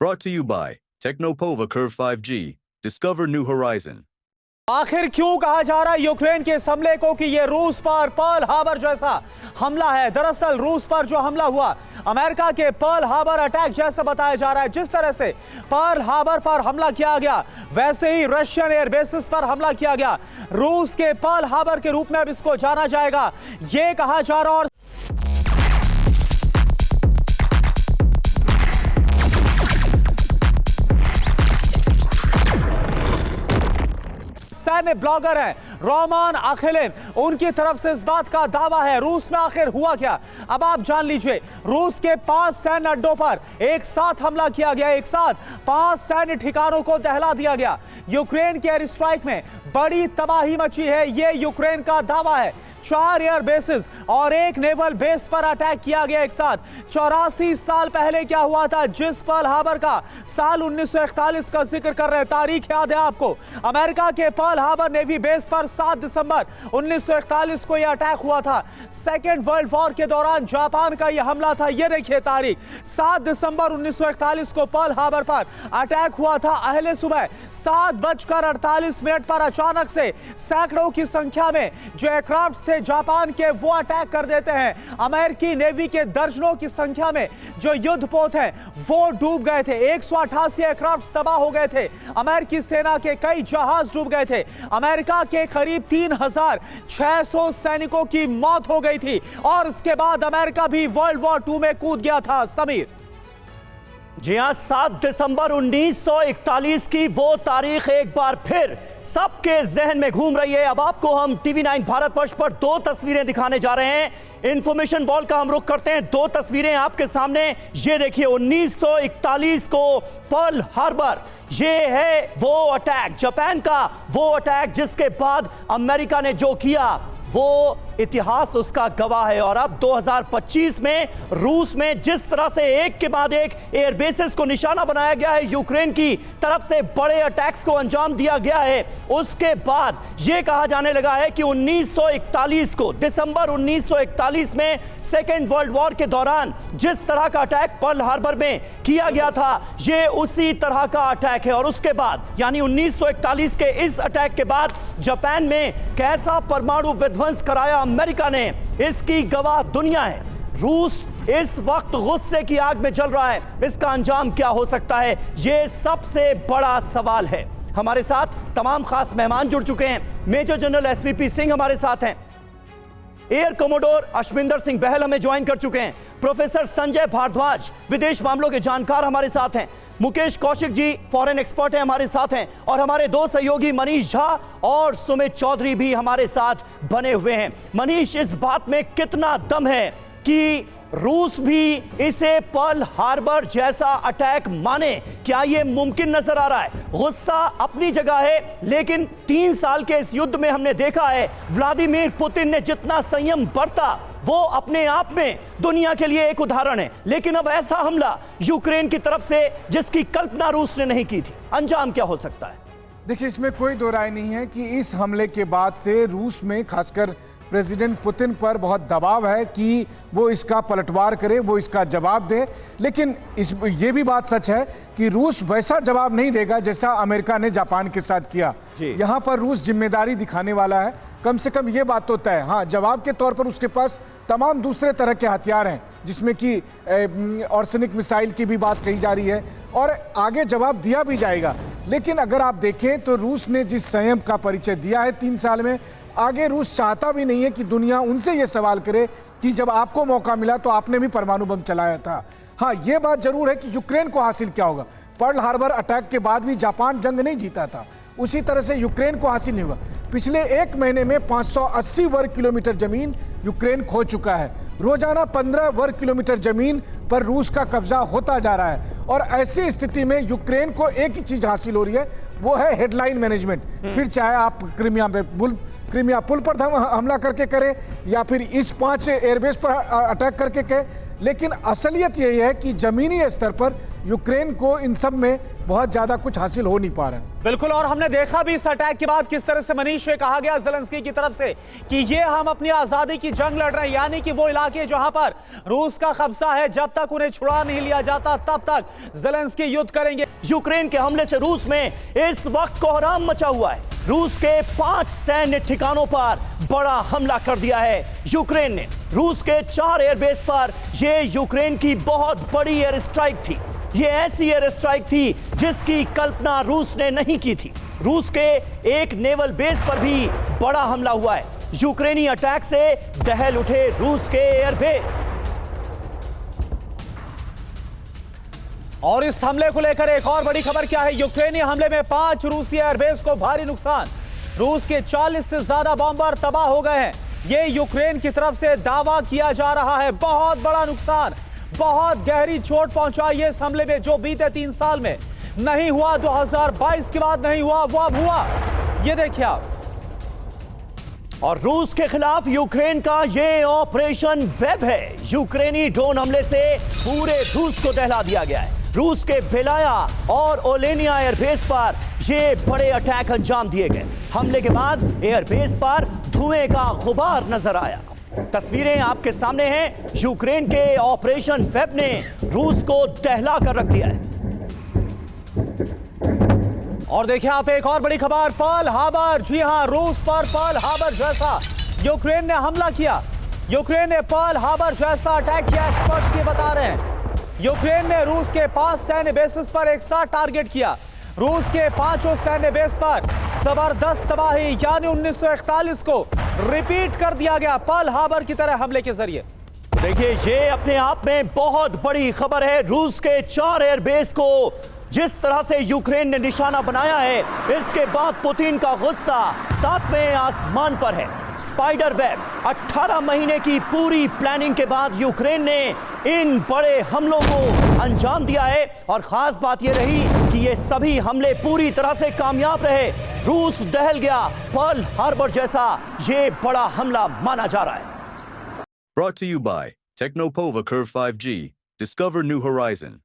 Brought to you by Technopova Curve 5G. Discover new horizon. आखिर क्यों कहा जा रहा है यूक्रेन के इस हमले को कि यह रूस पर पर्ल हार्बर जैसा हमला है। दरअसल रूस पर जो हमला हुआ अमेरिका के पर्ल हार्बर अटैक जैसा बताया जा रहा है। जिस तरह से पर्ल हार्बर पर हमला किया गया वैसे ही रशियन एयरबेसिस पर हमला किया गया। रूस के पर्ल हार्बर के रूप में अब इसको जाना जाएगा, यह कहा जा रहा। और सैन्य ब्लॉगर हैं रोमान अखिलिन, उनकी तरफ से इस बात का दावा है। रूस में आखिर हुआ क्या, अब आप जान लीजिए। रूस के 5 सैन्य अड्डों पर एक साथ हमला किया गया, एक साथ 5 सैन्य ठिकानों को दहला दिया गया। यूक्रेन के एयर स्ट्राइक में बड़ी तबाही मची है, यह यूक्रेन का दावा है। 4 एयर बेसिस और 1 नेवल बेस पर अटैक किया गया एक साथ। 84 साल पहले क्या हुआ था, जिस पर्ल हार्बर का साल 1941 का जिक्र कर रहे हैं, तारीख याद है आपको। अमेरिका के पर्ल हार्बर नेवी बेस पर 7 दिसंबर 1941 को यह अटैक हुआ था। सेकेंड वर्ल्ड वॉर के दौरान जापान का यह हमला था। यह देखिए तारीख, 7 दिसंबर 1941 को पर्ल हार्बर पर अटैक हुआ था। अहले सुबह 7:48 पर अचानक से सैकड़ों की संख्या में जो एयरक्राफ्ट थे जापान के, वो अटैक कर देते हैं। अमेरिकी नेवी के दर्जनों की संख्या में जो युद्धपोत हैं वो डूब गए थे। 188 एयरक्राफ्ट तबाह हो गए थे। अमेरिकी सेना के कई जहाज डूब गए थे। अमेरिका के करीब 3600 सैनिकों की मौत हो गई थी। और इसके बाद अमेरिका भी वर्ल्ड वॉर 2 में कूद गया था। समीर जी हां, 7 दिसंबर 1941 की वो तारीख एक बार फिर सबके जहन में घूम रही है। अब आपको हम टीवी 9 भारतवर्ष पर 2 तस्वीरें दिखाने जा रहे हैं। इंफॉर्मेशन वॉल का हम रुख करते हैं। 2 तस्वीरें आपके सामने, ये देखिए 1941 को पर्ल हार्बर, ये है वो अटैक, जापान का वो अटैक जिसके बाद अमेरिका ने जो किया वो इतिहास उसका गवाह है। और अब 2025 में रूस में जिस तरह से एक के बाद एक एयरबेसेस को निशाना बनाया गया है, यूक्रेन की तरफ से बड़े अटैक्स को अंजाम दिया गया है, उसके बाद यह कहा जाने लगा है कि 1941 को, दिसंबर 1941 में सेकेंड वर्ल्ड वॉर के दौरान जिस तरह का अटैक पर्ल हार्बर में किया गया था, यह उसी तरह का अटैक है। और उसके बाद यानी 1941 के इस अटैक के बाद जापान में कैसा परमाणु विध्वंस कराया अमेरिका ने, इसकी गवाह दुनिया है। रूस इस वक्त गुस्से की आग में जल रहा है। इसका अंजाम क्या हो सकता है, यह सबसे बड़ा सवाल है। हमारे साथ तमाम खास मेहमान जुड़ चुके हैं। मेजर जनरल एसवीपी सिंह हमारे साथ हैं, एयर कमोडोर अश्विंदर सिंह बहल हमें ज्वाइन कर चुके हैं, प्रोफेसर संजय भारद्वाज विदेश मामलों के जानकार हमारे साथ हैं, मुकेश कौशिक जी फॉरेन एक्सपर्ट हैं हमारे साथ हैं, और हमारे 2 सहयोगी मनीष झा और सुमित चौधरी भी हमारे साथ बने हुए हैं। मनीष, इस बात में कितना दम है कि रूस भी इसे पर्ल हार्बर जैसा अटैक माने? क्या यह मुमकिन नजर आ रहा है? गुस्सा अपनी जगह है, लेकिन 3 साल के इस युद्ध में हमने देखा है व्लादिमीर पुतिन ने जितना संयम बरता वो अपने आप में दुनिया के लिए एक उदाहरण है। लेकिन अब ऐसा हमला यूक्रेन की तरफ से जिसकी कल्पना रूस ने नहीं की थी, अंजाम क्या हो सकता है? देखिए, इसमें कोई दो राय नहीं है कि इस हमले के बाद से रूस में खासकर प्रेसिडेंट पुतिन पर बहुत दबाव है कि वो इसका पलटवार करे, वो इसका जवाब दे। लेकिन ये भी बात सच है कि रूस वैसा जवाब नहीं देगा जैसा अमेरिका ने जापान के साथ किया। यहाँ पर रूस जिम्मेदारी दिखाने वाला है, कम से कम ये बात तो तय है। हाँ, जवाब के तौर पर उसके पास तमाम दूसरे तरह के हथियार हैं, जिसमें कि ऑर्सेनिक मिसाइल की भी बात कही जा रही है, और आगे जवाब दिया भी जाएगा। लेकिन अगर आप देखें तो रूस ने जिस संयम का परिचय दिया है 3 साल में, आगे रूस चाहता भी नहीं है कि दुनिया उनसे ये सवाल करे कि जब आपको मौका मिला तो आपने भी परमाणु बम चलाया था। हाँ, ये बात जरूर है कि यूक्रेन को हासिल क्या होगा। पर्ल हार्बर अटैक के बाद भी जापान जंग नहीं जीता था, उसी तरह से यूक्रेन को हासिल नहीं हुआ। पिछले 1 महीने में 580 वर्ग किलोमीटर जमीन यूक्रेन खो चुका है। रोजाना 15 वर्ग किलोमीटर जमीन पर रूस का कब्जा होता जा रहा है। और ऐसी स्थिति में यूक्रेन को एक ही चीज हासिल हो रही है, वो है हेडलाइन मैनेजमेंट। फिर चाहे आप क्रीमिया पुल पर हमला करके करें या फिर इस 5 एयरबेस पर अटैक करके करें, लेकिन असलियत यही है कि जमीनी स्तर पर यूक्रेन को इन सब में बहुत ज्यादा कुछ हासिल हो नहीं पा रहा है। बिल्कुल, और हमने देखा भी इस अटैक के बाद किस तरह से मनीष कहा गया ज़ेलेंस्की की तरफ से कि ये हम अपनी आजादी की जंग लड़ रहे हैं, यानी कि वो इलाके जहां पर रूस का कब्जा है, जब तक उन्हें छुड़ा नहीं लिया जाता तब तक ज़ेलेंस्की युद्ध करेंगे। यूक्रेन के हमले से रूस में इस वक्त कोहराम मचा हुआ है। रूस के 5 सैन्य ठिकानों पर बड़ा हमला कर दिया है यूक्रेन ने। रूस के 4 एयरबेस पर यह यूक्रेन की बहुत बड़ी एयर स्ट्राइक थी। यह ऐसी एयर स्ट्राइक थी जिसकी कल्पना रूस ने नहीं की थी। रूस के एक नेवल बेस पर भी बड़ा हमला हुआ है। यूक्रेनी अटैक से दहल उठे रूस के एयरबेस। और इस हमले को लेकर एक और बड़ी खबर क्या है, यूक्रेनी हमले में 5 रूसी एयरबेस को भारी नुकसान। रूस के 40 से ज्यादा बॉम्बर तबाह हो गए हैं। यह यूक्रेन की तरफ से दावा किया जा रहा है। बहुत बड़ा नुकसान, बहुत गहरी चोट पहुंचाई है इस हमले में, जो बीते 3 साल में नहीं हुआ, 2022 के बाद नहीं हुआ, वो अब हुआ। ये देखिए आप। और रूस के खिलाफ यूक्रेन का ये ऑपरेशन वेब है। यूक्रेनी ड्रोन हमले से पूरे रूस को दहला दिया गया है। रूस के बेलाया और ओलेनिया एयरबेस पर ये बड़े अटैक अंजाम दिए गए। हमले के बाद एयरबेस पर धुएं का गुबार नजर आया। तस्वीरें आपके सामने हैं। यूक्रेन के ऑपरेशन वेब ने रूस को दहला कर रख दिया है। और देखिए आप एक और बड़ी खबर, पर्ल हार्बर। जी हां, रूस पर पर्ल हार्बर जैसा यूक्रेन ने हमला किया। यूक्रेन ने पर्ल हार्बर जैसा अटैक किया। एक्सपर्ट्स ये बता रहे हैं यूक्रेन ने रूस के 5 सैन्य बेसिस पर एक साथ टारगेट किया। रूस के 5 सैन्य बेस पर जबरदस्त तबाही, यानी 1941 को रिपीट कर दिया गया पर्ल हार्बर की तरह हमले के जरिए। देखिए, ये अपने आप में बहुत बड़ी खबर है। रूस के 4 एयरबेस को जिस तरह से यूक्रेन ने निशाना बनाया है, इसके बाद पुतिन का गुस्सा 7वें आसमान पर है। स्पाइडर वेब 18 महीने की पूरी प्लानिंग के बाद यूक्रेन ने इन बड़े हमलों को अंजाम दिया है। और खास बात यह रही कि ये सभी हमले पूरी तरह से कामयाब रहे। रूस दहल गया। पर्ल हार्बर जैसा ये बड़ा हमला माना जा रहा है। Brought to you by Technopova Curve 5G. Discover new horizon.